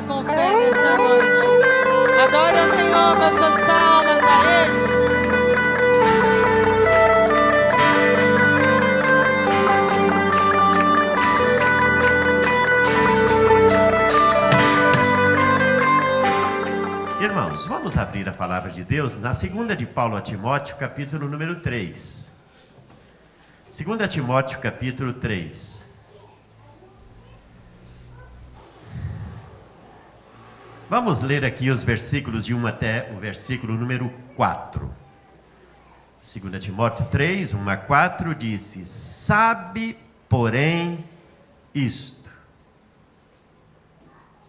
declara com fé nessa noite. Adore ao Senhor com as suas palmas a Ele. Irmãos, vamos abrir a palavra de Deus na segunda de Paulo a Timóteo, capítulo número 3. 2 Timóteo, capítulo 3. Vamos ler aqui os versículos de 1 até o versículo número 4. 2 Timóteo 3, 1 a 4, disse: Sabe, porém, isto.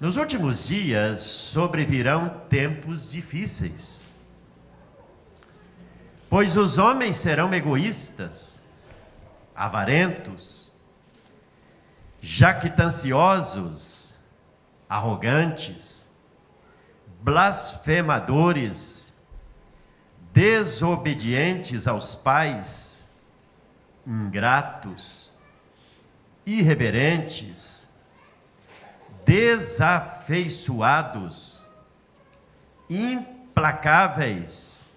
Nos últimos dias sobrevirão tempos difíceis, pois os homens serão egoístas, avarentos, jactanciosos, arrogantes, blasfemadores, desobedientes aos pais, ingratos, irreverentes, desafeiçoados, implacáveis,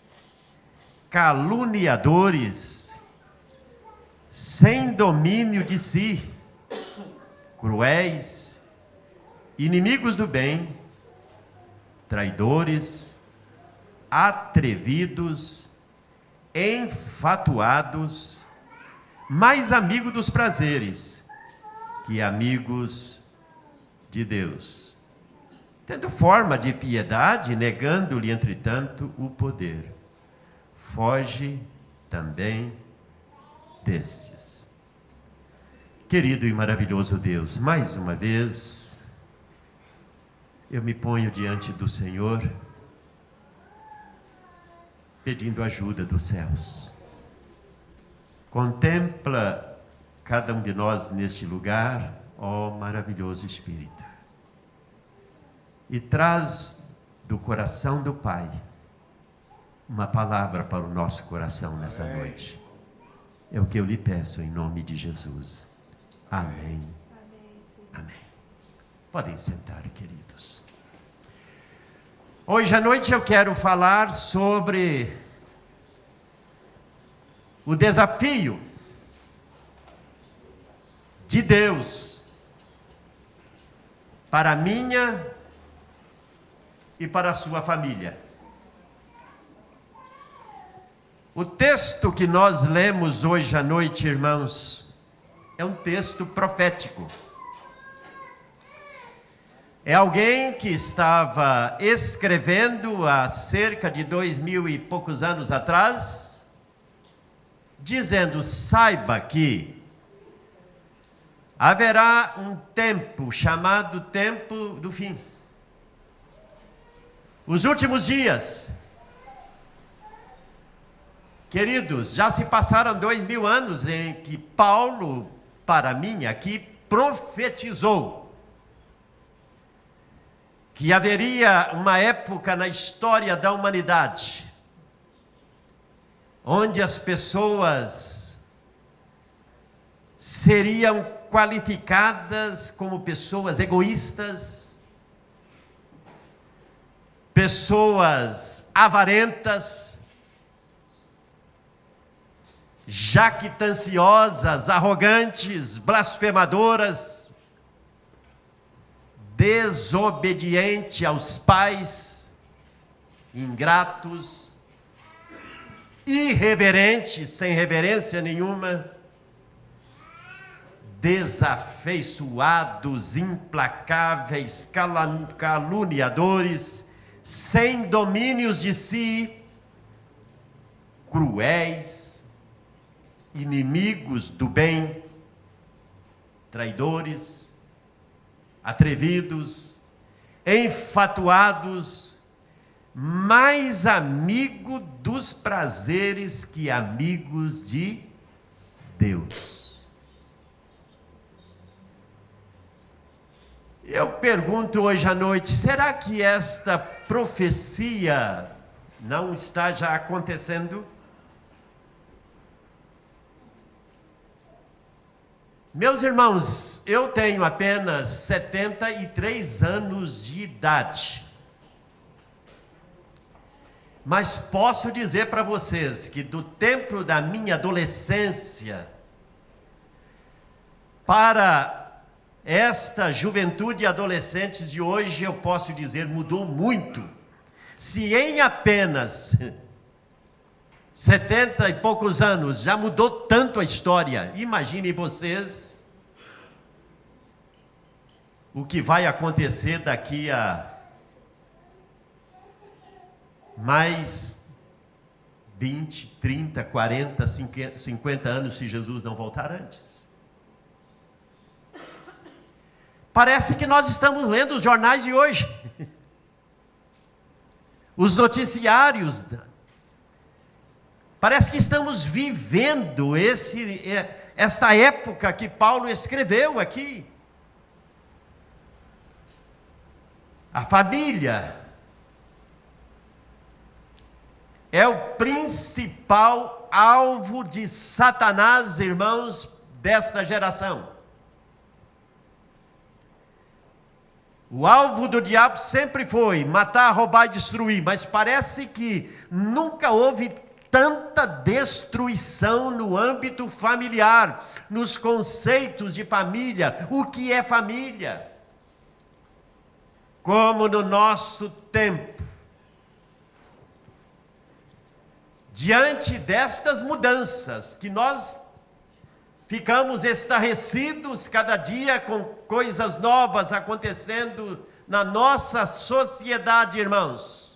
caluniadores, sem domínio de si, cruéis, inimigos do bem, traidores, atrevidos, enfatuados, mais amigos dos prazeres que amigos de Deus, tendo forma de piedade, negando-lhe, entretanto, o poder. Foge também destes. Querido e maravilhoso Deus, mais uma vez, eu me ponho diante do Senhor, pedindo ajuda dos céus. Contempla cada um de nós neste lugar, ó maravilhoso Espírito, e traz do coração do Pai uma palavra para o nosso coração nessa noite. É o que eu lhe peço em nome de Jesus. Amém. Amém. Podem sentar, queridos. Hoje à noite eu quero falar sobre o desafio de Deus para a minha e para a sua família. O texto que nós lemos hoje à noite, irmãos, é um texto profético. É alguém que estava escrevendo há cerca de 2000 e poucos anos atrás, dizendo: saiba que haverá um tempo chamado tempo do fim. Os últimos dias. Queridos, já se passaram 2000 anos em que Paulo, para mim aqui, profetizou que haveria uma época na história da humanidade onde as pessoas seriam qualificadas como pessoas egoístas, pessoas avarentas, jactanciosas, arrogantes, blasfemadoras, desobedientes aos pais, ingratos, irreverentes, sem reverência nenhuma, desafeiçoados, implacáveis, caluniadores, sem domínios de si, cruéis, inimigos do bem, traidores, atrevidos, enfatuados, mais amigo dos prazeres que amigos de Deus. Eu pergunto hoje à noite, será que esta profecia não está já acontecendo? Meus irmãos, eu tenho apenas 73 anos de idade. Mas posso dizer para vocês que do tempo da minha adolescência para esta juventude e adolescentes de hoje, eu posso dizer, mudou muito. Se em apenas 70 e poucos anos já mudou tanto a história, imaginem vocês o que vai acontecer daqui a mais 20, 30, 40, 50 anos, se Jesus não voltar antes. Parece que nós estamos lendo os jornais de hoje. Os noticiários. Parece que estamos vivendo esta época que Paulo escreveu aqui. A família é o principal alvo de Satanás, irmãos, desta geração. O alvo do diabo sempre foi matar, roubar e destruir, mas parece que nunca houve tanta destruição no âmbito familiar, nos conceitos de família. O que é família? Como no nosso tempo. Diante destas mudanças, que nós ficamos estarrecidos cada dia com coisas novas acontecendo na nossa sociedade, irmãos.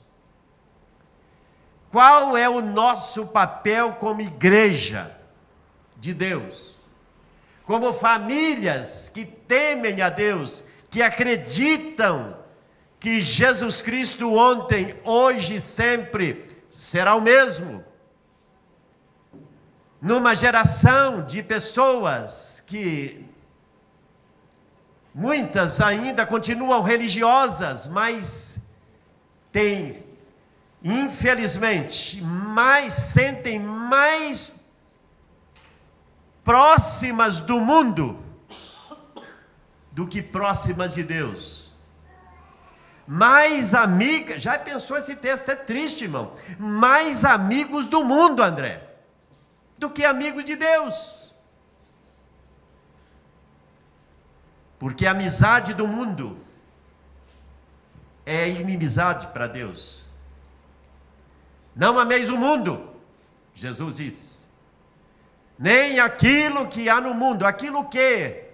Qual é o nosso papel como igreja de Deus? Como famílias que temem a Deus, que acreditam que Jesus Cristo ontem, hoje e sempre será o mesmo. Numa geração de pessoas que muitas ainda continuam religiosas, mas têm, infelizmente, sentem mais próximas do mundo do que próximas de Deus. Mais amigas, já pensou, esse texto é triste, irmão. Mais amigos do mundo, André, do que amigo de Deus. Porque a amizade do mundo é inimizade para Deus. Não ameis o mundo, Jesus diz, nem aquilo que há no mundo, aquilo que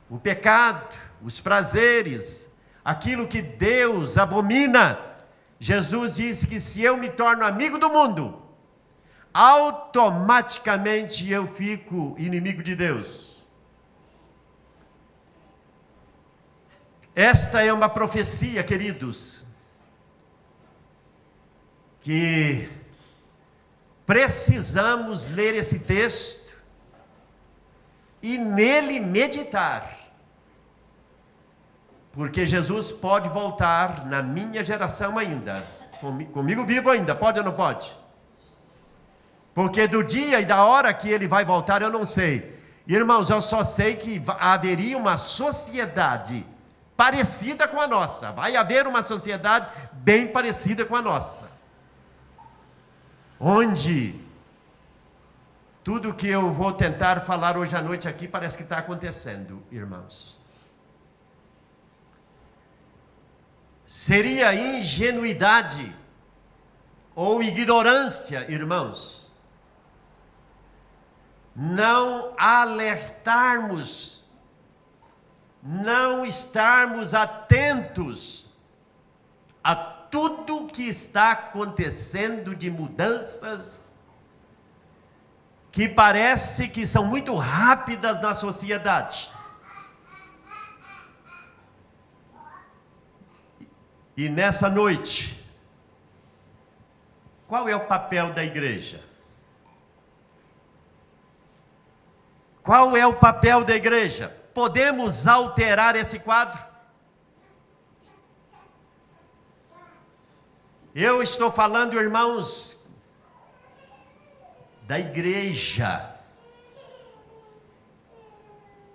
o pecado, os prazeres, aquilo que Deus abomina. Jesus diz que se eu me torno amigo do mundo, automaticamente eu fico inimigo de Deus. Esta é uma profecia, queridos, que precisamos ler esse texto e nele meditar, porque Jesus pode voltar na minha geração ainda, comigo vivo ainda, pode ou não pode? Porque do dia e da hora que ele vai voltar, eu não sei. Irmãos, eu só sei que haveria uma sociedade parecida com a nossa. Vai haver uma sociedade bem parecida com a nossa. Onde tudo que eu vou tentar falar hoje à noite aqui parece que está acontecendo, irmãos. Seria ingenuidade ou ignorância, irmãos, não alertarmos, não estarmos atentos a tudo que está acontecendo de mudanças que parece que são muito rápidas na sociedade. E nessa noite, qual é o papel da igreja? Qual é o papel da igreja? Podemos alterar esse quadro? Eu estou falando, irmãos, da igreja.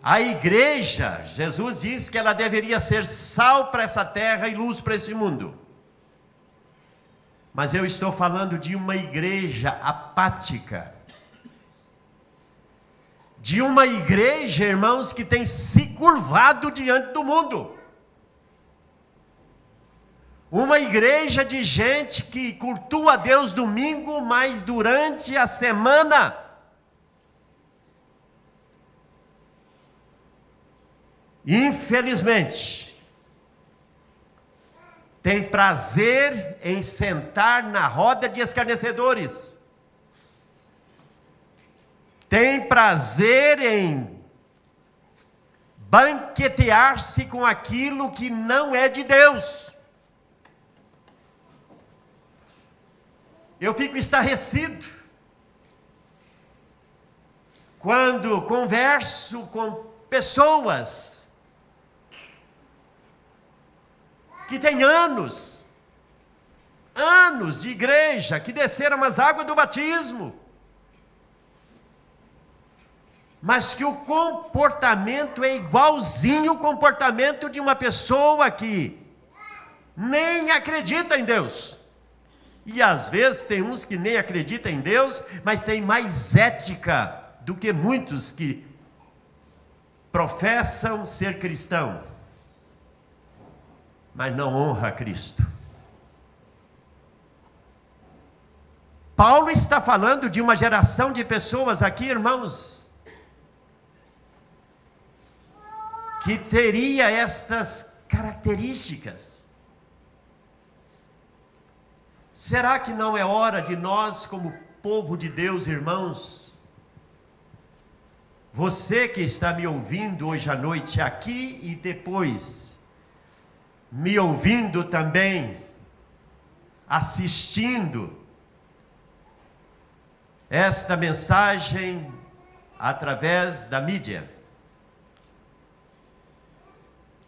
A igreja, Jesus diz que ela deveria ser sal para essa terra e luz para esse mundo. Mas eu estou falando de uma igreja apática. De uma igreja, irmãos, que tem se curvado diante do mundo. Uma igreja de gente que cultua a Deus domingo, mas durante a semana infelizmente tem prazer em sentar na roda de escarnecedores. Tem prazer em banquetear-se com aquilo que não é de Deus. Eu fico estarrecido quando converso com pessoas que têm anos de igreja, que desceram as águas do batismo, mas que o comportamento é igualzinho o comportamento de uma pessoa que nem acredita em Deus. E às vezes tem uns que nem acreditam em Deus, mas tem mais ética do que muitos que professam ser cristão, mas não honra a Cristo. Paulo está falando de uma geração de pessoas aqui, irmãos, que teria estas características. Será que não é hora de nós, como povo de Deus, irmãos, você que está me ouvindo hoje à noite aqui e depois me ouvindo também, assistindo esta mensagem através da mídia.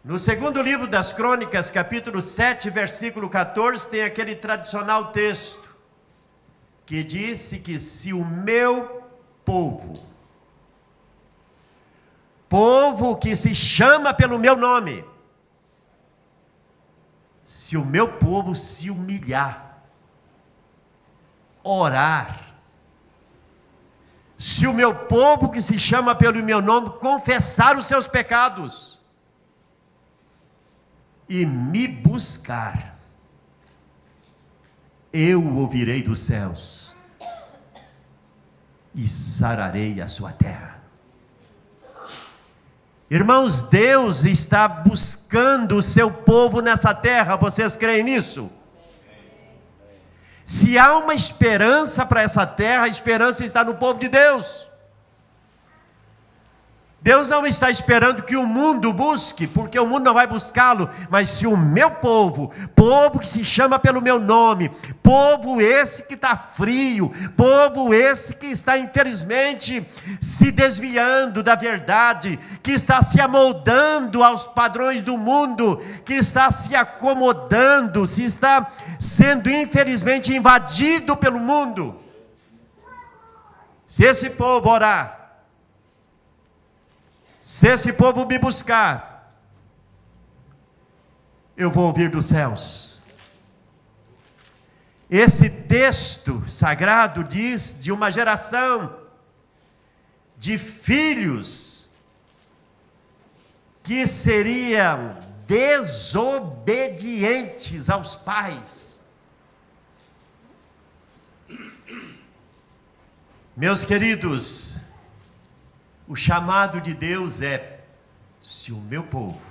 No segundo livro das Crônicas, capítulo 7, versículo 14, tem aquele tradicional texto que disse que se o meu povo que se chama pelo meu nome, se o meu povo se humilhar, orar, se o meu povo que se chama pelo meu nome confessar os seus pecados e me buscar, eu ouvirei dos céus e sararei a sua terra. Irmãos, Deus está buscando o seu povo nessa terra, vocês creem nisso? Se há uma esperança para essa terra, a esperança está no povo de Deus. Deus não está esperando que o mundo busque, porque o mundo não vai buscá-lo, mas se o meu povo que se chama pelo meu nome, povo esse que está frio, povo esse que está infelizmente se desviando da verdade, que está se amoldando aos padrões do mundo, que está se acomodando, se está sendo infelizmente invadido pelo mundo, se esse povo orar, se esse povo me buscar, eu vou ouvir dos céus. Esse texto sagrado diz de uma geração de filhos que seriam desobedientes aos pais. Meus queridos, o chamado de Deus é: se o meu povo.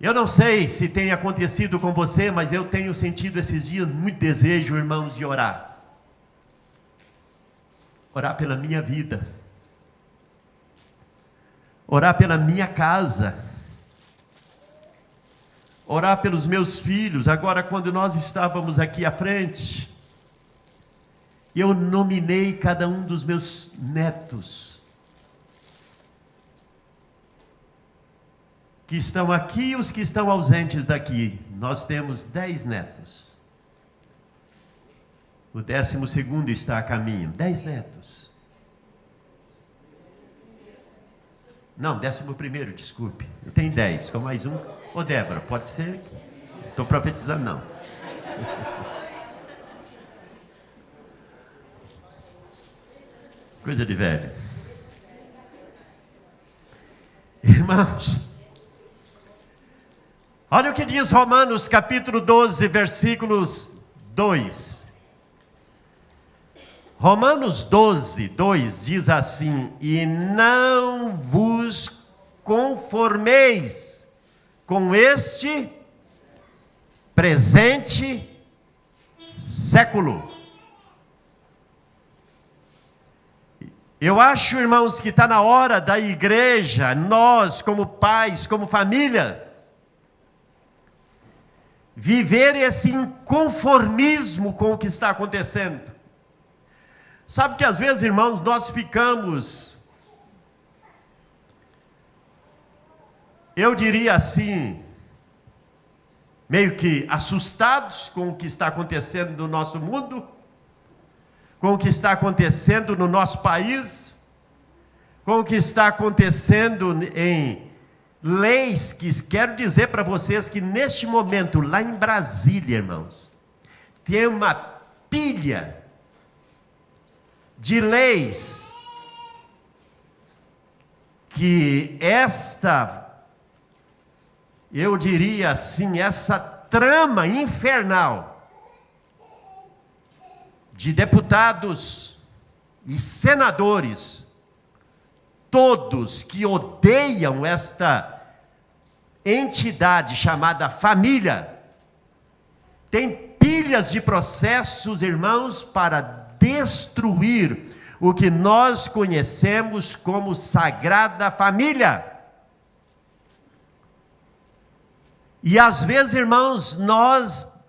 Eu não sei se tem acontecido com você, mas eu tenho sentido esses dias muito desejo, irmãos, de orar. Orar pela minha vida. Orar pela minha casa. Orar pelos meus filhos. Agora, quando nós estávamos aqui à frente, eu nominei cada um dos meus netos, que estão aqui e os que estão ausentes daqui. Nós temos 10 netos. O 12º está a caminho. 10 netos. Não, 11º, desculpe. Eu tenho 10, com mais um. Ô Débora, pode ser? Estou profetizando, não. Coisa de velho. Irmãos, olha o que diz Romanos capítulo 12, versículos 2. Romanos 12, 2 diz assim: e não vos conformeis com este presente século. Eu acho, irmãos, que está na hora da igreja, nós como pais, como família, viver esse inconformismo com o que está acontecendo. Sabe que às vezes, irmãos, nós ficamos, eu diria assim, meio que assustados com o que está acontecendo no nosso mundo, com o que está acontecendo no nosso país, com o que está acontecendo em leis, que quero dizer para vocês que neste momento, lá em Brasília, irmãos, tem uma pilha de leis que eu diria assim, essa trama infernal de deputados e senadores, todos que odeiam esta entidade chamada família, tem pilhas de processos, irmãos, para destruir o que nós conhecemos como Sagrada Família. E às vezes, irmãos, nós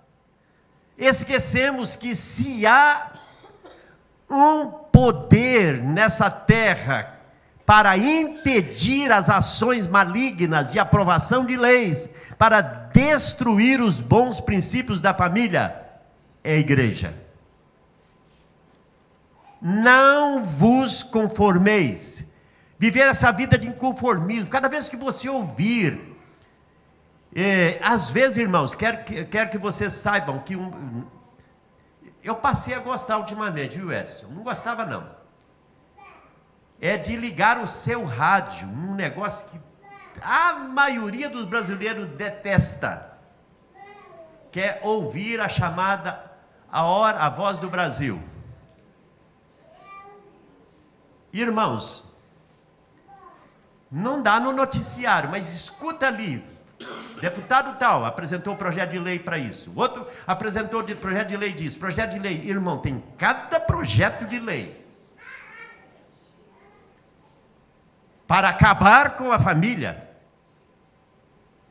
esquecemos que se há um poder nessa terra para impedir as ações malignas de aprovação de leis, para destruir os bons princípios da família, é a igreja. Não vos conformeis. Viver essa vida de inconformismo. Cada vez que você ouvir, às vezes, irmãos, quero que vocês saibam que eu passei a gostar ultimamente, viu, Edson? Não gostava, não. É de ligar o seu rádio, um negócio que a maioria dos brasileiros detesta. Quer ouvir a chamada, a voz do Brasil. Irmãos, não dá no noticiário, mas escuta ali. Deputado tal apresentou projeto de lei para isso. Outro apresentou projeto de lei disso. Projeto de lei. Irmão, tem cada projeto de lei para acabar com a família.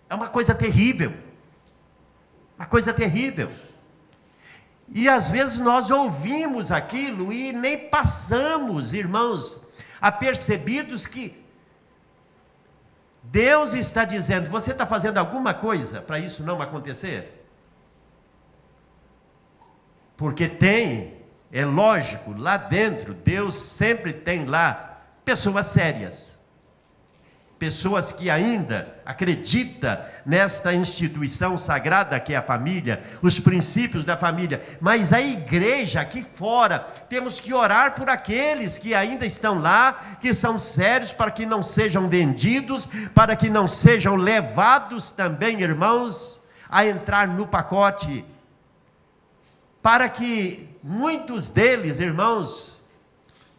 É uma coisa terrível. Uma coisa terrível. E às vezes nós ouvimos aquilo e nem passamos, irmãos, apercebidos que Deus está dizendo: você está fazendo alguma coisa para isso não acontecer? Porque é lógico, lá dentro, Deus sempre tem lá pessoas sérias. Pessoas que ainda acreditam nesta instituição sagrada que é a família, os princípios da família. Mas a igreja aqui fora, temos que orar por aqueles que ainda estão lá, que são sérios, para que não sejam vendidos, para que não sejam levados também, irmãos, a entrar no pacote. Para que muitos deles, irmãos,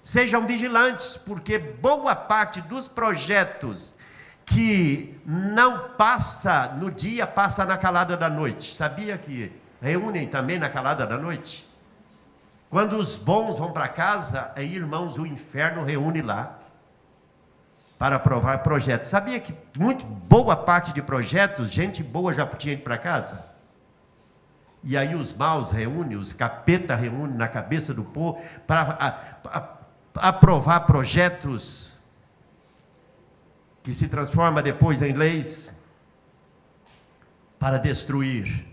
sejam vigilantes, porque boa parte dos projetos que não passa no dia, passa na calada da noite. Sabia que reúnem também na calada da noite? Quando os bons vão para casa, aí, irmãos, o inferno reúne lá para aprovar projetos. Sabia que muito boa parte de projetos, gente boa já tinha ido para casa? E aí os maus reúnem, os capeta reúnem na cabeça do povo para aprovar projetos que se transformam depois em leis para destruir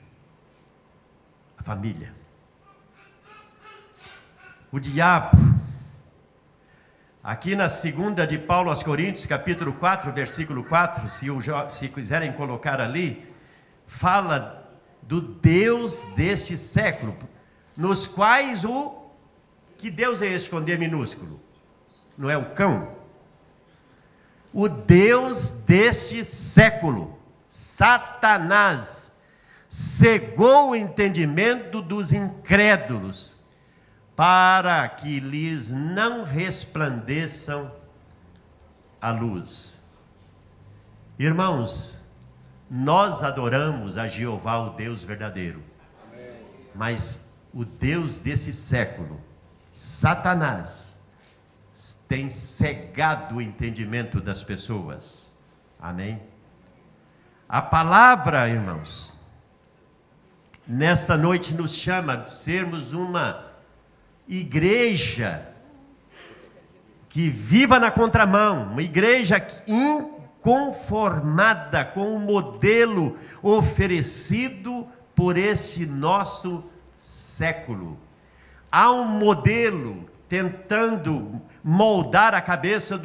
a família. O diabo Aqui na segunda de Paulo aos Coríntios, capítulo 4, versículo 4, se quiserem colocar ali, fala do Deus deste século, nos quais que Deus é esse com D minúsculo? Não é o cão? O Deus deste século, Satanás, cegou o entendimento dos incrédulos, para que lhes não resplandeçam a luz. Irmãos, nós adoramos a Jeová, o Deus verdadeiro. Amém. Mas o Deus desse século, Satanás, tem cegado o entendimento das pessoas. Amém? A palavra, irmãos, nesta noite nos chama a sermos uma igreja que viva na contramão, uma igreja inconformada com o modelo oferecido por esse nosso século. Há um modelo tentando moldar a cabeça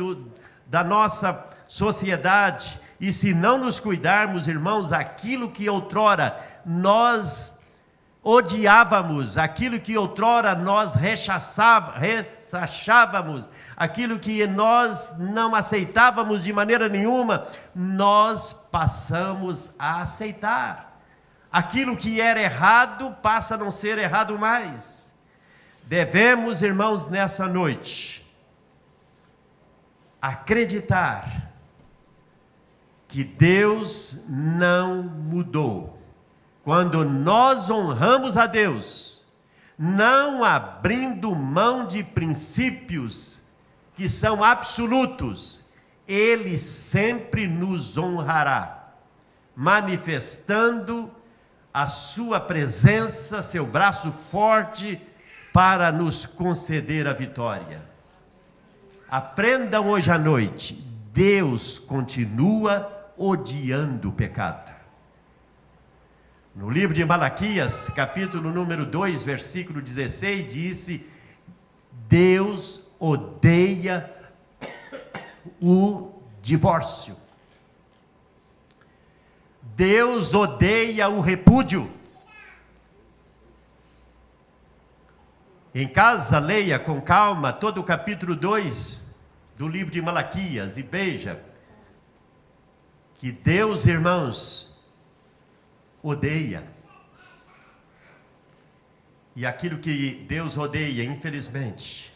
da nossa sociedade, e se não nos cuidarmos, irmãos, aquilo que outrora nós odiávamos, aquilo que outrora nós rechazávamos, aquilo que nós não aceitávamos de maneira nenhuma, nós passamos a aceitar. Aquilo que era errado passa a não ser errado mais. Devemos, irmãos, nessa noite, acreditar que Deus não mudou. Quando nós honramos a Deus, não abrindo mão de princípios que são absolutos, Ele sempre nos honrará, manifestando a sua presença, seu braço forte, para nos conceder a vitória. Aprendam hoje à noite, Deus continua odiando o pecado. No livro de Malaquias, capítulo número 2, versículo 16, disse: Deus odeia o divórcio. Deus odeia o repúdio. Em casa, leia com calma todo o capítulo 2 do livro de Malaquias e veja que Deus, irmãos, odeia. E aquilo que Deus odeia, infelizmente,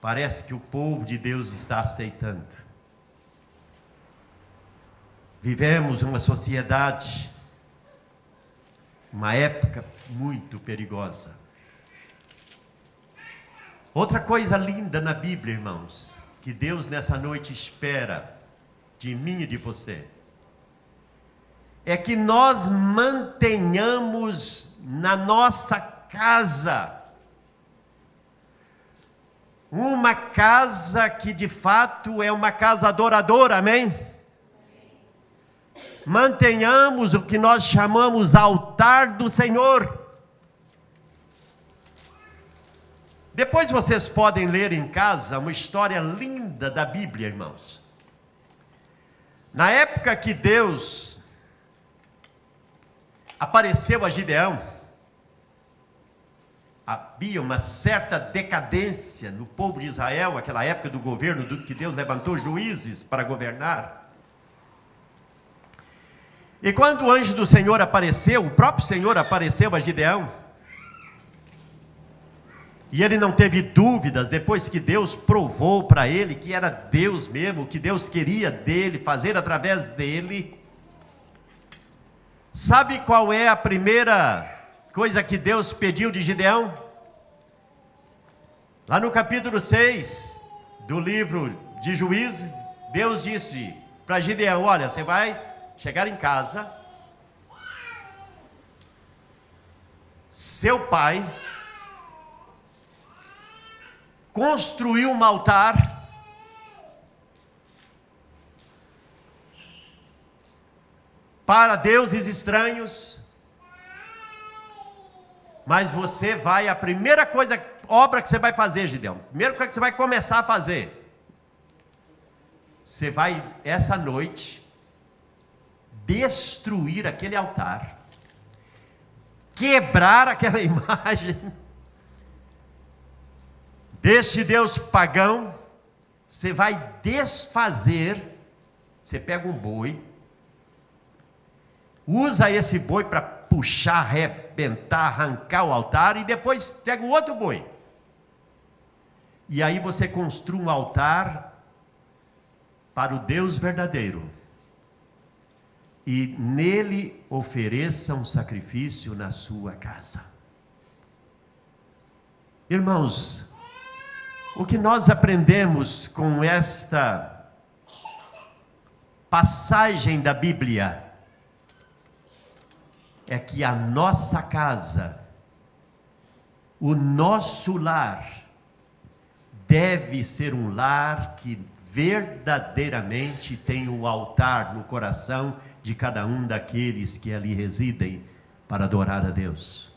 parece que o povo de Deus está aceitando. Vivemos uma sociedade, uma época muito perigosa. Outra coisa linda na Bíblia, irmãos, que Deus nessa noite espera de mim e de você, é que nós mantenhamos na nossa casa uma casa que de fato é uma casa adoradora, amém? Mantenhamos o que nós chamamos altar do Senhor. Depois vocês podem ler em casa uma história linda da Bíblia, irmãos. Na época que Deus apareceu a Gideão, havia uma certa decadência no povo de Israel, aquela época do governo, que Deus levantou juízes para governar. E quando o anjo do Senhor apareceu, o próprio Senhor apareceu a Gideão, e ele não teve dúvidas, depois que Deus provou para ele que era Deus mesmo, que Deus queria dele, fazer através dele. Sabe qual é a primeira coisa que Deus pediu de Gideão? Lá no capítulo 6 do livro de Juízes, Deus disse para Gideão: olha, você vai chegar em casa, seu pai construiu um altar para deuses estranhos, Mas você vai, a primeira obra que você vai fazer, Gideão, a primeira coisa que você vai começar a fazer, você vai, essa noite, destruir aquele altar, quebrar aquela imagem deste Deus pagão. Você vai desfazer. Você pega um boi, usa esse boi para puxar, arrebentar, arrancar o altar, e depois pega o outro boi, e aí você construi um altar para o Deus verdadeiro, e nele ofereça um sacrifício na sua casa. Irmãos, o que nós aprendemos com esta passagem da Bíblia é que a nossa casa, o nosso lar, deve ser um lar que verdadeiramente tem um altar no coração de cada um daqueles que ali residem para adorar a Deus.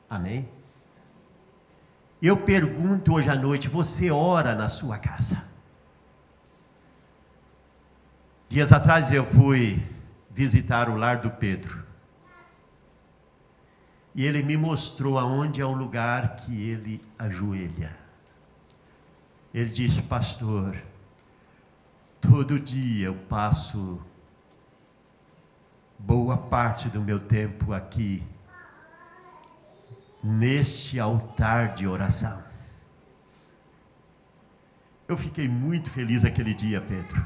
Amém? Eu pergunto hoje à noite, você ora na sua casa? Dias atrás eu fui visitar o lar do Pedro, e ele me mostrou aonde é o lugar que ele ajoelha. Ele disse: pastor, todo dia eu passo boa parte do meu tempo aqui, neste altar de oração. Eu fiquei muito feliz aquele dia, Pedro,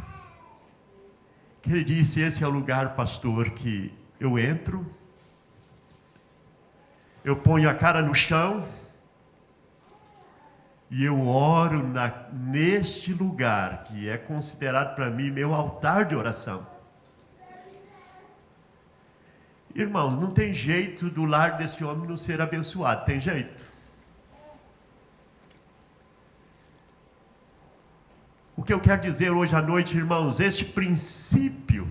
que ele disse: esse é o lugar, pastor, que eu entro, eu ponho a cara no chão e eu oro neste lugar que é considerado para mim meu altar de oração. Irmãos, não tem jeito do lar desse homem não ser abençoado, tem jeito. O que eu quero dizer hoje à noite, irmãos, este princípio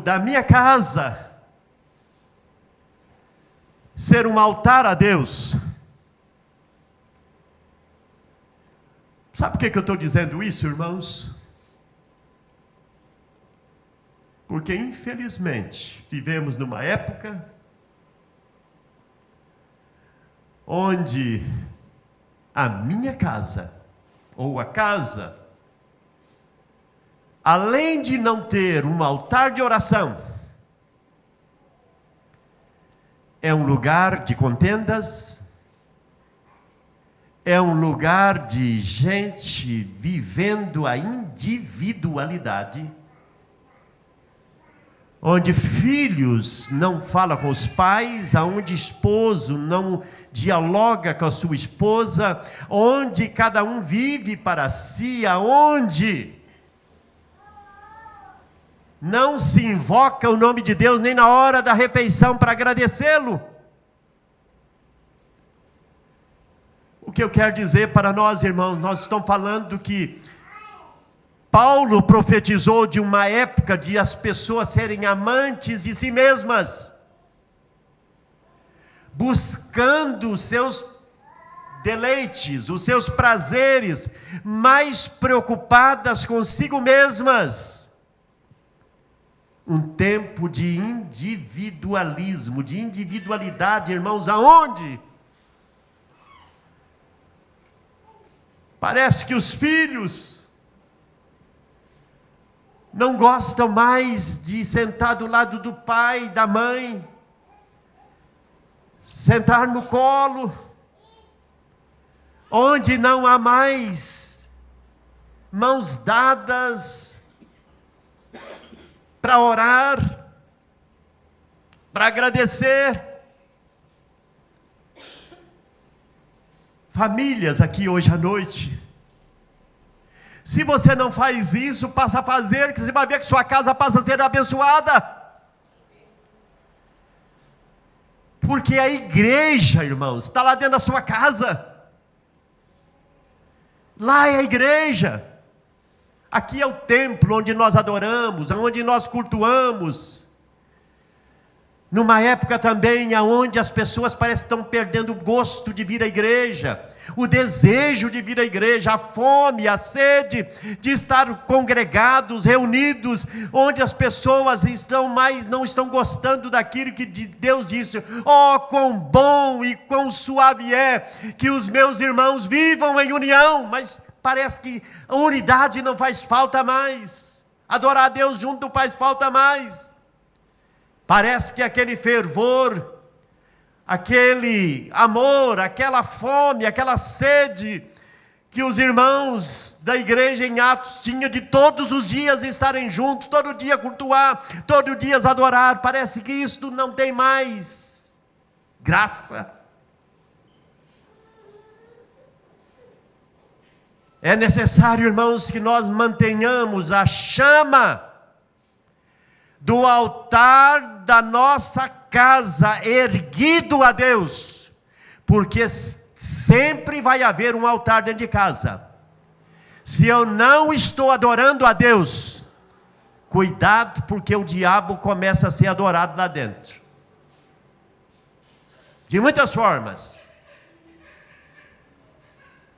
da minha casa ser um altar a Deus. Sabe por que eu estou dizendo isso, irmãos? Porque infelizmente vivemos numa época onde a minha casa, ou a casa, além de não ter um altar de oração, é um lugar de contendas, é um lugar de gente vivendo a individualidade, onde filhos não falam com os pais, onde esposo não dialoga com a sua esposa, onde cada um vive para si, aonde não se invoca o nome de Deus nem na hora da refeição para agradecê-lo. O que eu quero dizer para nós, irmãos, nós estamos falando que Paulo profetizou de uma época de as pessoas serem amantes de si mesmas, buscando os seus deleites, os seus prazeres, mais preocupadas consigo mesmas. Um tempo de individualismo, de individualidade, irmãos, aonde? Parece que os filhos não gostam mais de sentar do lado do pai, da mãe, sentar no colo, onde não há mais mãos dadas para orar, para agradecer. Famílias aqui hoje à noite, se você não faz isso, passa a fazer, que você vai ver que sua casa passa a ser abençoada. Porque a igreja, irmãos, está lá dentro da sua casa. Lá é a igreja. Aqui é o templo onde nós adoramos, onde nós cultuamos. Numa época também onde as pessoas parecem que estão perdendo o gosto de vir à igreja, o desejo de vir à igreja, a fome, a sede de estar congregados, reunidos, onde as pessoas não estão gostando daquilo que Deus disse. Oh, quão bom e quão suave é que os meus irmãos vivam em união, mas parece que a unidade não faz falta mais, adorar a Deus junto não faz falta mais. Parece que aquele fervor, aquele amor, aquela fome, aquela sede que os irmãos da igreja em Atos tinham de todos os dias estarem juntos, todo dia cultuar, todo dia adorar, parece que isto não tem mais graça. É necessário, irmãos, que nós mantenhamos a chama do altar da nossa casa erguido a Deus, porque sempre vai haver um altar dentro de casa. Se eu não estou adorando a Deus, cuidado, porque o diabo começa a ser adorado lá dentro, de muitas formas,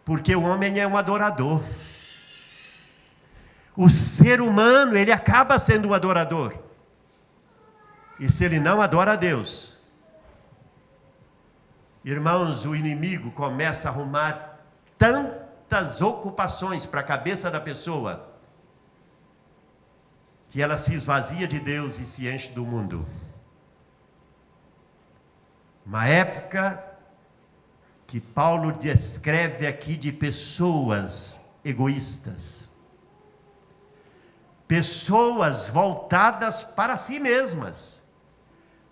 porque o homem é um adorador. O ser humano, ele acaba sendo um adorador. E se ele não adora a Deus, irmãos, o inimigo começa a arrumar tantas ocupações para a cabeça da pessoa, que ela se esvazia de Deus e se enche do mundo. Uma época que Paulo descreve aqui de pessoas egoístas, pessoas voltadas para si mesmas,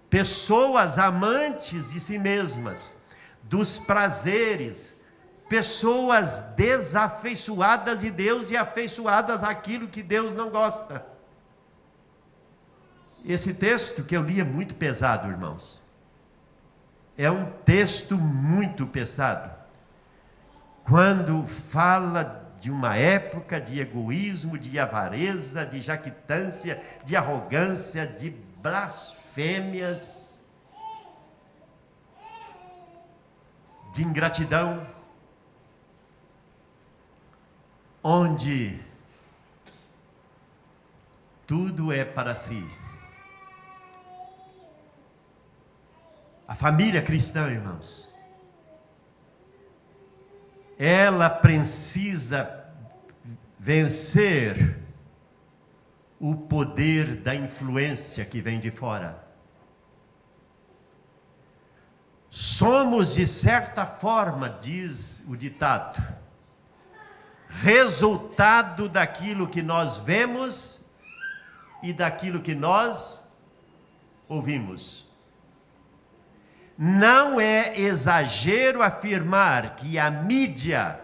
pessoas amantes de si mesmas, dos prazeres, pessoas desafeiçoadas de Deus e afeiçoadas àquilo que Deus não gosta. Esse texto que eu li é muito pesado, irmãos. É um texto muito pesado. Quando fala de uma época de egoísmo, de avareza, de jactância, de arrogância, de blasfêmias, de ingratidão, onde tudo é para si. A família cristã, irmãos, ela precisa vencer o poder da influência que vem de fora. Somos, de certa forma, diz o ditado, resultado daquilo que nós vemos e daquilo que nós ouvimos. Não é exagero afirmar que a mídia,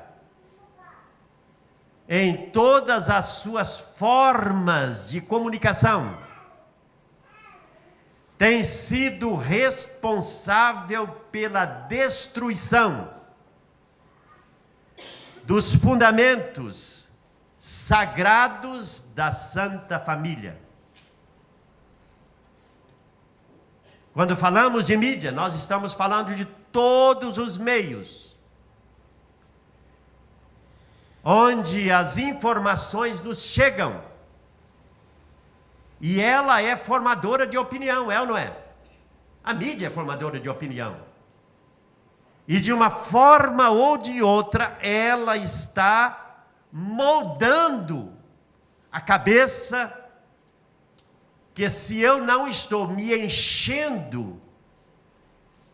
em todas as suas formas de comunicação, tem sido responsável pela destruição dos fundamentos sagrados da Santa Família. Quando falamos de mídia, nós estamos falando de todos os meios onde as informações nos chegam, e ela é formadora de opinião, é ou não é? A mídia é formadora de opinião, e de uma forma ou de outra, ela está moldando a cabeça, que se eu não estou me enchendo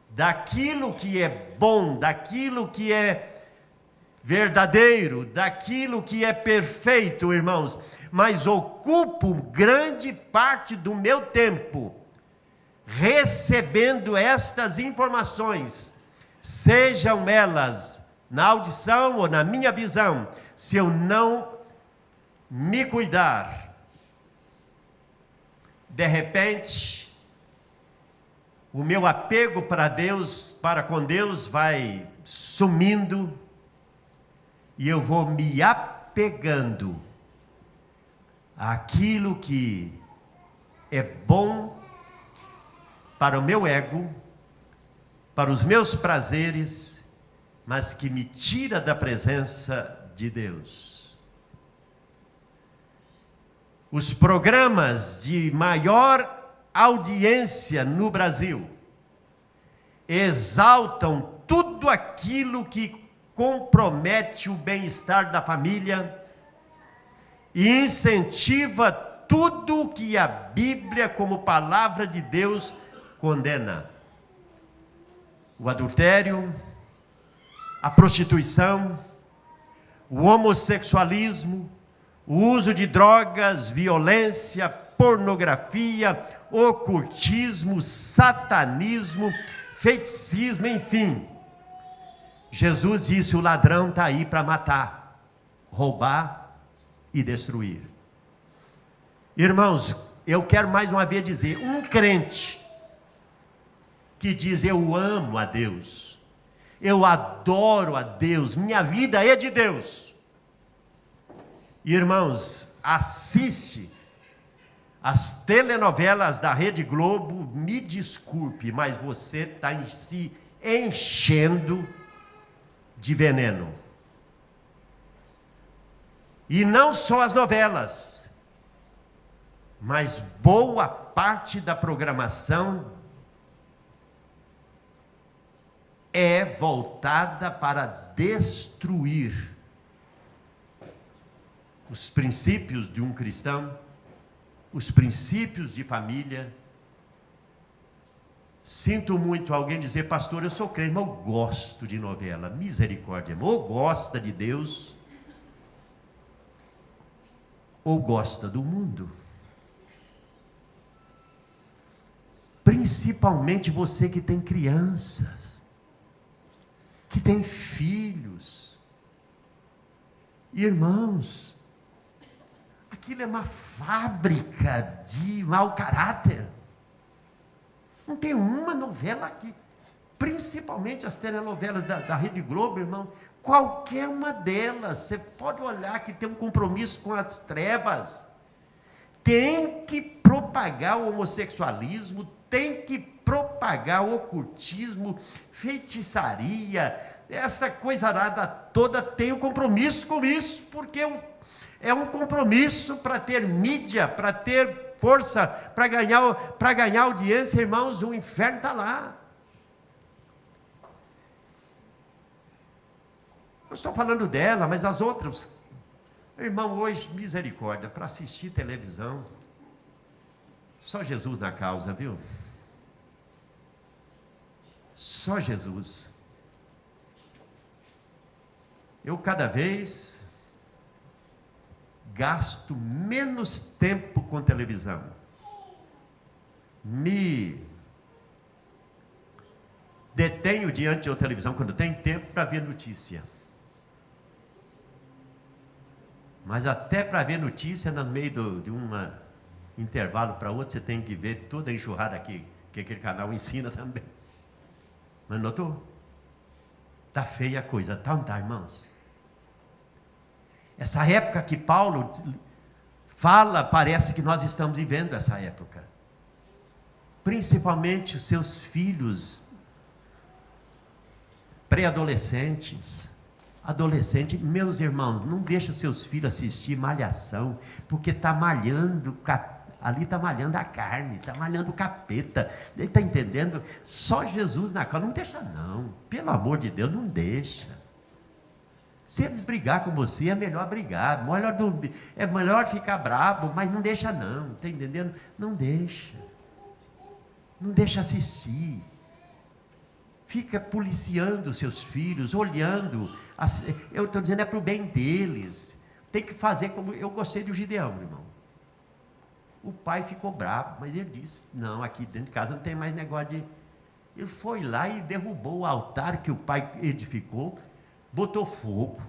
daquilo que é bom, daquilo que é verdadeiro, daquilo que é perfeito, irmãos, mas ocupo grande parte do meu tempo recebendo estas informações, sejam elas na audição ou na minha visão, se eu não me cuidar, de repente, o meu apego para Deus, para com Deus, vai sumindo, e eu vou me apegando àquilo que é bom, para o meu ego, para os meus prazeres, mas que me tira da presença de Deus. Os programas de maior audiência no Brasil exaltam tudo aquilo que compromete o bem-estar da família e incentiva tudo que a Bíblia, como palavra de Deus, condena. O adultério, a prostituição, o homossexualismo, o uso de drogas, violência, pornografia, ocultismo, satanismo, feiticismo, enfim. Jesus disse: o ladrão está aí para matar, roubar e destruir. Irmãos, eu quero mais uma vez dizer, um crente que diz: eu amo a Deus, eu adoro a Deus, minha vida é de Deus. Irmãos, assiste as telenovelas da Rede Globo, me desculpe, mas você está se enchendo de veneno. E não só as novelas, mas boa parte da programação é voltada para destruir os princípios de um cristão, os princípios de família. Sinto muito alguém dizer: pastor, eu sou crente, mas eu gosto de novela. Misericórdia, irmão. Ou gosta de Deus, ou gosta do mundo. Principalmente você que tem crianças, que tem filhos. Irmãos, aquilo é uma fábrica de mau caráter. Não tem uma novela aqui, principalmente as telenovelas da Rede Globo, irmão, qualquer uma delas, você pode olhar que tem um compromisso com as trevas, tem que propagar o homossexualismo, tem que propagar o ocultismo, feitiçaria, essa coisa nada toda tem um compromisso com isso, porque é um compromisso para ter mídia, para ter força, para ganhar audiência. Irmãos, o inferno está lá. Eu estou falando dela, mas as outras, irmão, hoje, misericórdia, para assistir televisão, só Jesus na causa, viu? Só Jesus. Eu cada vez gasto menos tempo com televisão. Me detenho diante da televisão quando tem tempo para ver notícia. Mas até para ver notícia, no meio de um intervalo para outro, você tem que ver toda a enxurrada que aquele canal ensina também. Mas notou? Está feia a coisa, tá, não tá, irmãos? Essa época que Paulo fala, parece que nós estamos vivendo essa época. Principalmente os seus filhos, pré-adolescentes, adolescentes. Meus irmãos, não deixa seus filhos assistir malhação, porque está malhando, ali está malhando a carne, está malhando o capeta. Ele está entendendo? Só Jesus na causa. Não deixa não, pelo amor de Deus, não deixa. Se eles brigar com você, é melhor brigar, é melhor ficar bravo, mas não deixa não, está entendendo? Não deixa assistir, fica policiando seus filhos, olhando, eu estou dizendo, é para o bem deles, tem que fazer como, eu gostei do Gideão, irmão, o pai ficou bravo, mas ele disse, não, aqui dentro de casa não tem mais negócio de, ele foi lá e derrubou o altar que o pai edificou, botou fogo,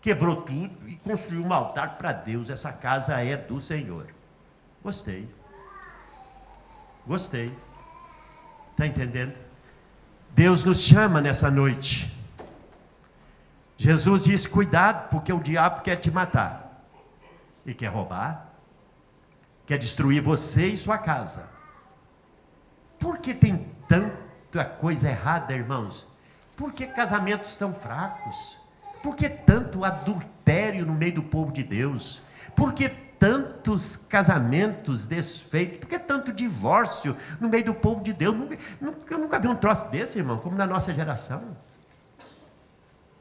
quebrou tudo e construiu um altar para Deus. Essa casa é do Senhor. Gostei. Está entendendo? Deus nos chama nessa noite. Jesus disse: cuidado, porque o diabo quer te matar. E quer roubar, quer destruir você e sua casa. Por que tem tanta coisa errada, irmãos? Por que casamentos tão fracos? Por que tanto adultério no meio do povo de Deus? Por que tantos casamentos desfeitos? Por que tanto divórcio no meio do povo de Deus? Eu nunca vi um troço desse, irmão, como na nossa geração.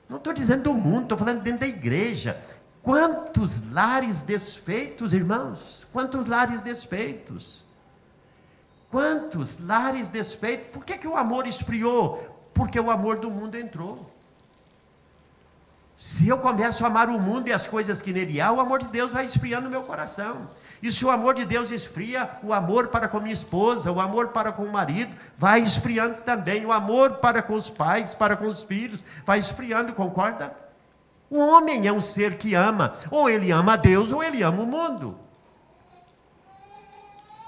Não estou dizendo do mundo, estou falando dentro da igreja. Quantos lares desfeitos, irmãos? Quantos lares desfeitos? Quantos lares desfeitos? Por que o amor esfriou? Porque o amor do mundo entrou. Se eu começo a amar o mundo e as coisas que nele há, o amor de Deus vai esfriando no meu coração. E se o amor de Deus esfria, o amor para com minha esposa, o amor para com o marido, vai esfriando também. O amor para com os pais, para com os filhos, vai esfriando, concorda? O homem é um ser que ama, ou ele ama a Deus, ou ele ama o mundo.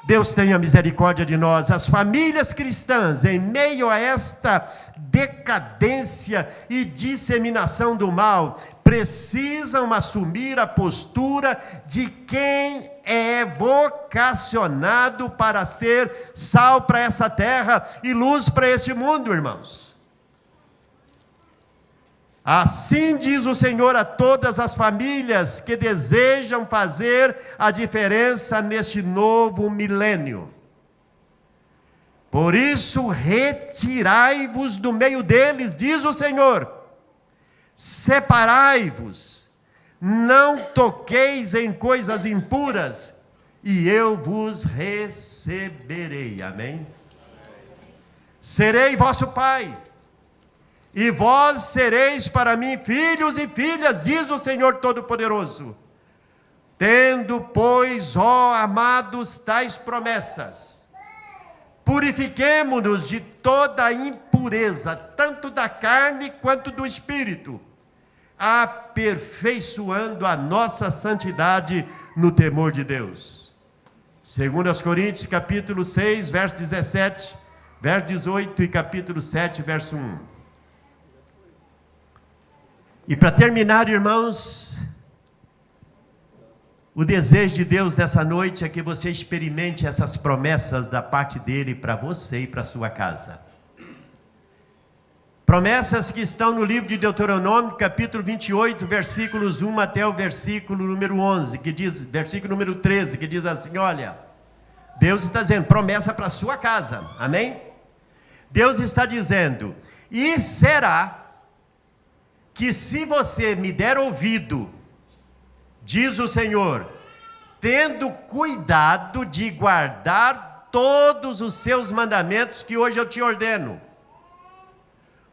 Deus tenha misericórdia de nós. As famílias cristãs, em meio a esta decadência e disseminação do mal, precisam assumir a postura de quem é vocacionado para ser sal para essa terra e luz para esse mundo, irmãos. Assim diz o Senhor a todas as famílias que desejam fazer a diferença neste novo milênio. Por isso, retirai-vos do meio deles, diz o Senhor. Separai-vos, não toqueis em coisas impuras, e eu vos receberei. Amém? Serei vosso Pai, e vós sereis para mim filhos e filhas, diz o Senhor Todo-Poderoso. Tendo, pois, ó amados, tais promessas, purifiquemo-nos de toda a impureza, tanto da carne quanto do espírito, aperfeiçoando a nossa santidade no temor de Deus. 2 Coríntios, capítulo 6, verso 17, verso 18 e capítulo 7, verso 1. E para terminar, irmãos, o desejo de Deus nessa noite é que você experimente essas promessas da parte dele para você e para a sua casa. Promessas que estão no livro de Deuteronômio, capítulo 28, versículos 1 até o versículo número 11, que diz, versículo número 13, que diz assim, olha, Deus está dizendo, promessa para a sua casa, amém? Deus está dizendo, e será que se você me der ouvido, diz o Senhor, tendo cuidado de guardar todos os seus mandamentos que hoje eu te ordeno,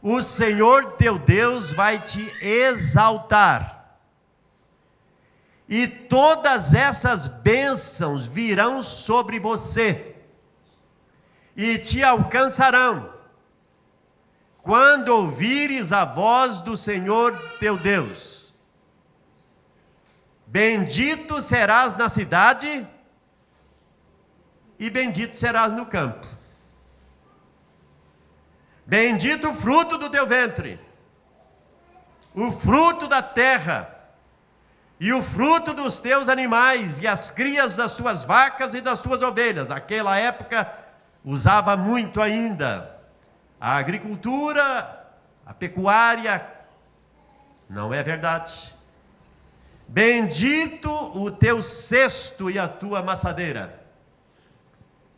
o Senhor teu Deus vai te exaltar, e todas essas bênçãos virão sobre você, e te alcançarão, quando ouvires a voz do Senhor teu Deus. Bendito serás na cidade, e bendito serás no campo. Bendito o fruto do teu ventre, o fruto da terra, e o fruto dos teus animais, e as crias das tuas vacas e das tuas ovelhas. Aquela época usava muito ainda a agricultura, a pecuária. Não é verdade. Bendito o teu cesto e a tua amassadeira.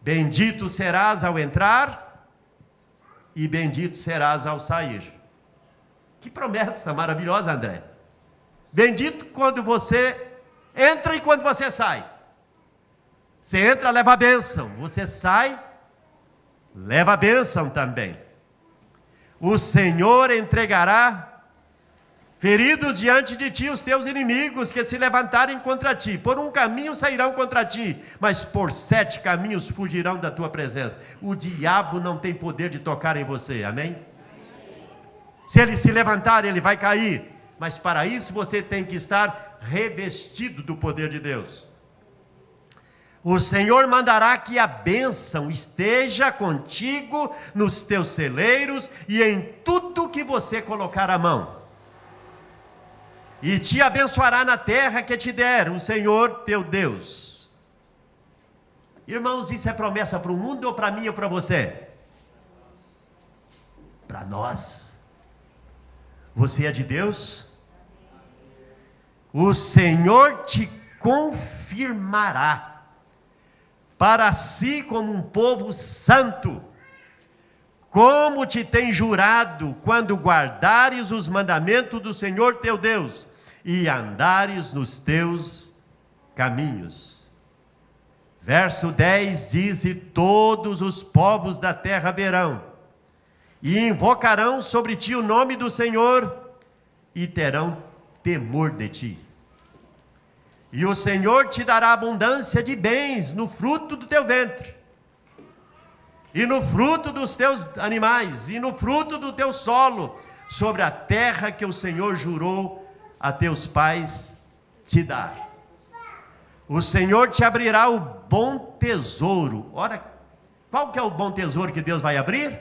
Bendito serás ao entrar, e bendito serás ao sair. Que promessa maravilhosa, André. Bendito quando você entra e quando você sai. Você entra, leva a bênção. Você sai, leva a bênção também. O Senhor entregará feridos diante de ti os teus inimigos que se levantarem contra ti. Por um caminho sairão contra ti, mas por 7 caminhos fugirão da tua presença. O diabo não tem poder de tocar em você, amém? Se ele se levantar, ele vai cair. Mas para isso você tem que estar revestido do poder de Deus. O Senhor mandará que a bênção esteja contigo nos teus celeiros e em tudo que você colocar a mão. E te abençoará na terra que te der o Senhor teu Deus. Irmãos, isso é promessa para o mundo ou para mim ou para você? Para nós. Você é de Deus? O Senhor te confirmará para si como um povo santo, como te tem jurado, quando guardares os mandamentos do Senhor teu Deus e andares nos teus caminhos. Verso 10 diz: e todos os povos da terra verão, e invocarão sobre ti o nome do Senhor, e terão temor de ti. E o Senhor te dará abundância de bens no fruto do teu ventre, e no fruto dos teus animais, e no fruto do teu solo, sobre a terra que o Senhor jurou a teus pais te dar. O Senhor te abrirá o bom tesouro. Ora, qual que é o bom tesouro que Deus vai abrir?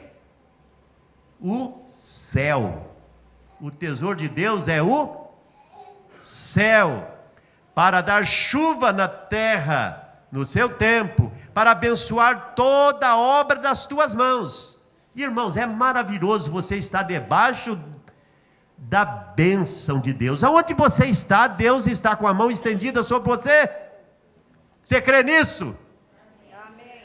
O céu. O tesouro de Deus é o céu, para dar chuva na terra no seu tempo, para abençoar toda a obra das tuas mãos. Irmãos, é maravilhoso você estar debaixo da bênção de Deus. Aonde você está, Deus está com a mão estendida sobre você. Você crê nisso? Amém.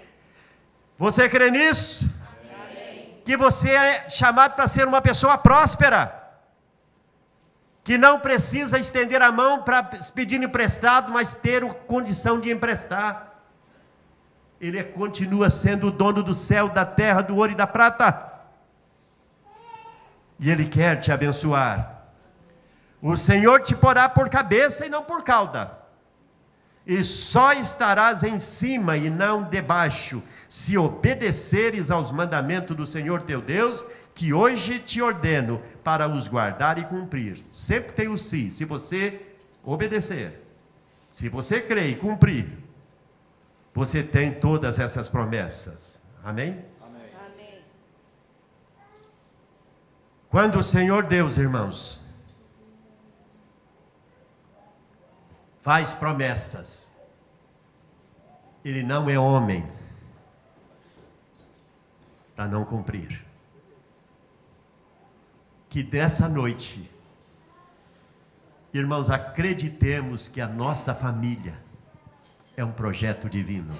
Você crê nisso? Amém. Que você é chamado para ser uma pessoa próspera, que não precisa estender a mão para pedir emprestado, mas ter condição de emprestar. Ele continua sendo o dono do céu, da terra, do ouro e da prata. E Ele quer te abençoar. O Senhor te porá por cabeça e não por cauda, e só estarás em cima e não debaixo, se obedeceres aos mandamentos do Senhor teu Deus, que hoje te ordeno para os guardar e cumprir. Sempre tem o se você obedecer, se você crer e cumprir, você tem todas essas promessas. Amém? Amém. Quando o Senhor Deus, irmãos, faz promessas, Ele não é homem para não cumprir. Que dessa noite, irmãos, acreditemos que a nossa família é um projeto divino.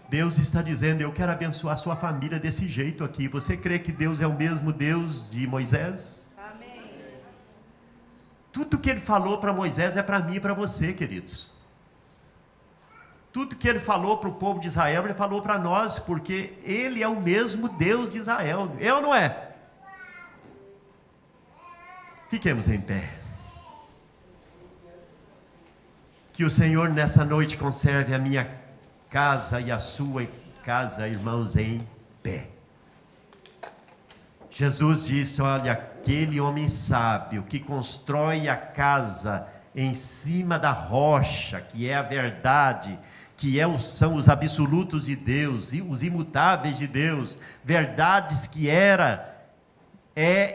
Deus está dizendo: eu quero abençoar a sua família desse jeito aqui. Você crê que Deus é o mesmo Deus de Moisés? Amém. Tudo que Ele falou para Moisés é para mim e para você, queridos. Tudo que Ele falou para o povo de Israel, Ele falou para nós, porque Ele é o mesmo Deus de Israel. É ou não é? Fiquemos em pé. Que o Senhor nessa noite conserve a minha casa e a sua casa, irmãos, em pé. Jesus disse: olha, aquele homem sábio que constrói a casa em cima da rocha, que é a verdade, que são os absolutos de Deus, e os imutáveis de Deus, verdades que é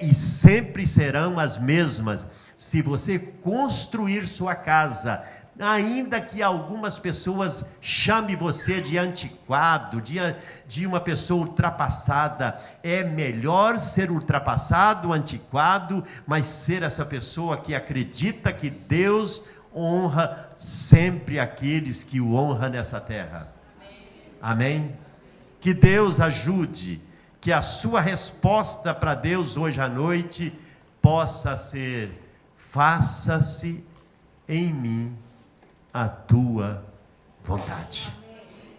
e sempre serão as mesmas. Se você construir sua casa, ainda que algumas pessoas chamem você de antiquado, de uma pessoa ultrapassada, é melhor ser ultrapassado, antiquado, mas ser essa pessoa que acredita que Deus honra sempre aqueles que o honram nessa terra. Amém? Que Deus ajude, que a sua resposta para Deus hoje à noite possa ser: faça-se em mim a tua vontade.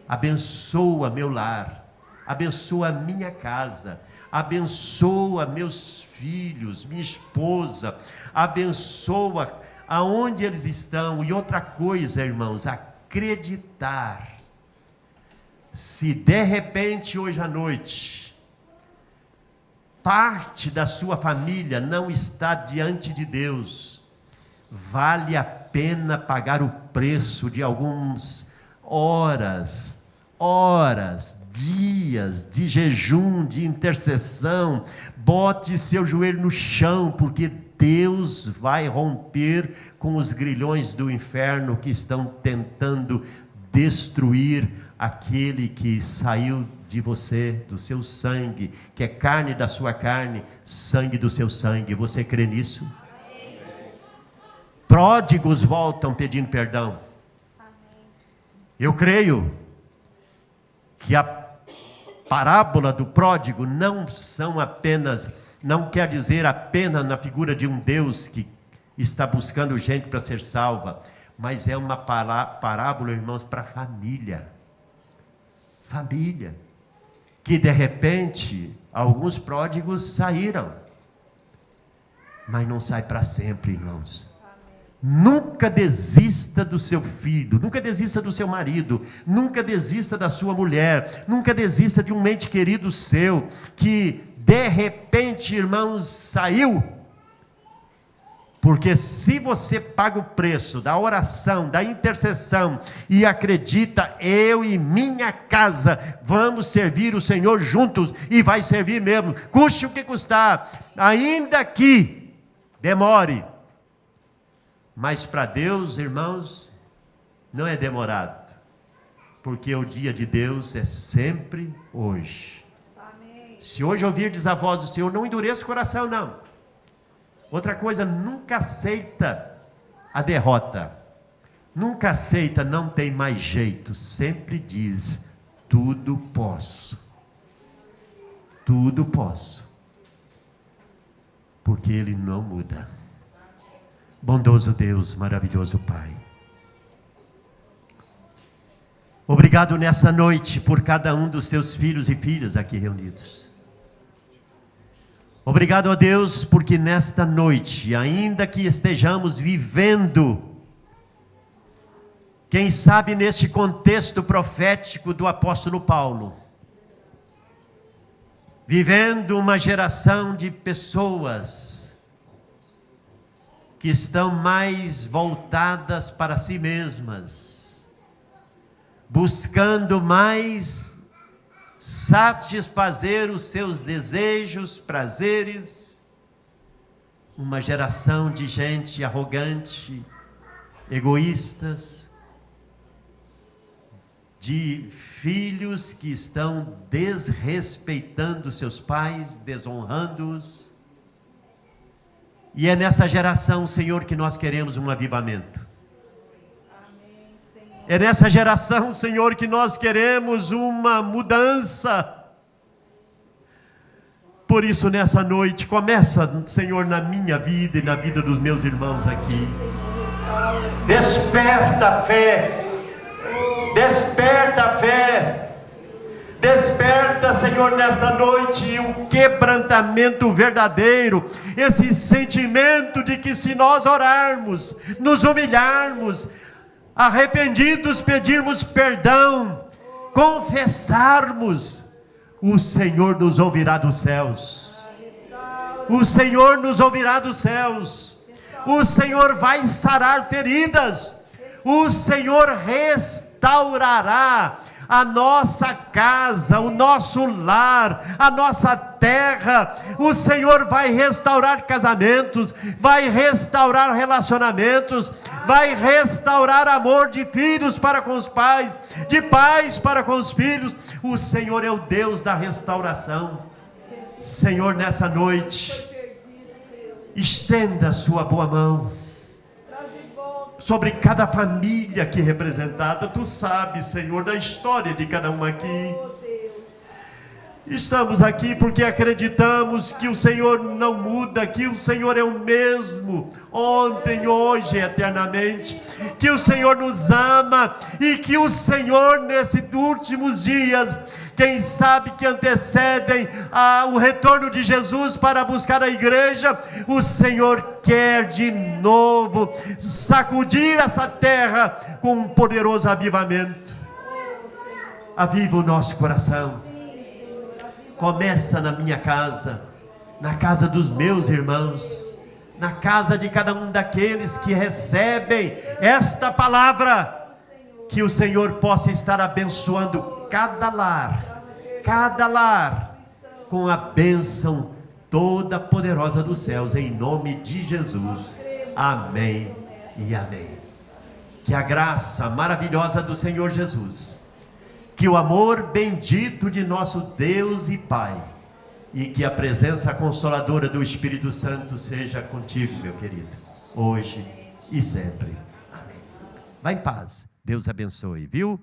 Abençoa meu lar, abençoa minha casa, abençoa meus filhos, minha esposa, abençoa aonde eles estão. E outra coisa, irmãos, acreditar. Se de repente hoje à noite parte da sua família não está diante de Deus, vale a pena pagar o preço de algumas horas, dias de jejum, de intercessão. Bote seu joelho no chão, porque Deus vai romper com os grilhões do inferno que estão tentando destruir aquele que saiu de você, do seu sangue, que é carne da sua carne, sangue do seu sangue. Você crê nisso? Pródigos voltam pedindo perdão. Eu creio que a parábola do pródigo não quer dizer apenas na figura de um Deus que está buscando gente para ser salva, mas é uma parábola, irmãos, para a família, que de repente, alguns pródigos saíram, mas não sai para sempre, irmãos. Nunca desista do seu filho, nunca desista do seu marido, nunca desista da sua mulher, nunca desista de um ente querido seu, que de repente, irmãos, saiu. Porque se você paga o preço da oração, da intercessão, e acredita, eu e minha casa vamos servir o Senhor juntos, e vai servir mesmo, custe o que custar, ainda que demore. Mas para Deus, irmãos, não é demorado, porque o dia de Deus é sempre hoje. Amém. Se hoje ouvirdes a voz do Senhor, não endureça o coração, não. Outra coisa, nunca aceita a derrota, nunca aceita, não tem mais jeito, sempre diz, tudo posso, porque Ele não muda. Bondoso Deus, maravilhoso Pai, obrigado nessa noite por cada um dos seus filhos e filhas aqui reunidos. Obrigado, ó Deus, porque nesta noite, ainda que estejamos vivendo, quem sabe neste contexto profético do apóstolo Paulo, vivendo uma geração de pessoas que estão mais voltadas para si mesmas, buscando mais satisfazer os seus desejos, prazeres, uma geração de gente arrogante, egoístas, de filhos que estão desrespeitando seus pais, desonrando-os. E é nessa geração, Senhor, que nós queremos um avivamento. Amém, Senhor. É nessa geração, Senhor, que nós queremos uma mudança. Por isso, nessa noite, começa, Senhor, na minha vida e na vida dos meus irmãos aqui. Desperta a fé. Desperta a fé. Desperta, Senhor, nessa noite um quebrantamento verdadeiro, esse sentimento de que se nós orarmos, nos humilharmos, arrependidos, pedirmos perdão, confessarmos, o Senhor nos ouvirá dos céus. O Senhor nos ouvirá dos céus. O Senhor vai sarar feridas. O Senhor restaurará a nossa casa, o nosso lar, a nossa terra. O Senhor vai restaurar casamentos, vai restaurar relacionamentos, vai restaurar amor de filhos para com os pais, de pais para com os filhos. O Senhor é o Deus da restauração. Senhor, nessa noite, estenda a sua boa mão sobre cada família aqui representada. Tu sabes, Senhor, da história de cada um aqui. Estamos aqui porque acreditamos que o Senhor não muda, que o Senhor é o mesmo, ontem, hoje, eternamente, que o Senhor nos ama e que o Senhor, nesses últimos dias, quem sabe que antecedem o retorno de Jesus para buscar a igreja, o Senhor quer de novo sacudir essa terra com um poderoso avivamento. Aviva o nosso coração. Começa na minha casa, na casa dos meus irmãos, na casa de cada um daqueles que recebem esta palavra, que o Senhor possa estar abençoando cada lar, com a bênção toda poderosa dos céus, em nome de Jesus. Amém e amém. que a graça maravilhosa do Senhor Jesus, que o amor bendito de nosso Deus e Pai, e que a presença consoladora do Espírito Santo seja contigo, meu querido, hoje e sempre. Amém. Vá em paz. Deus abençoe, viu?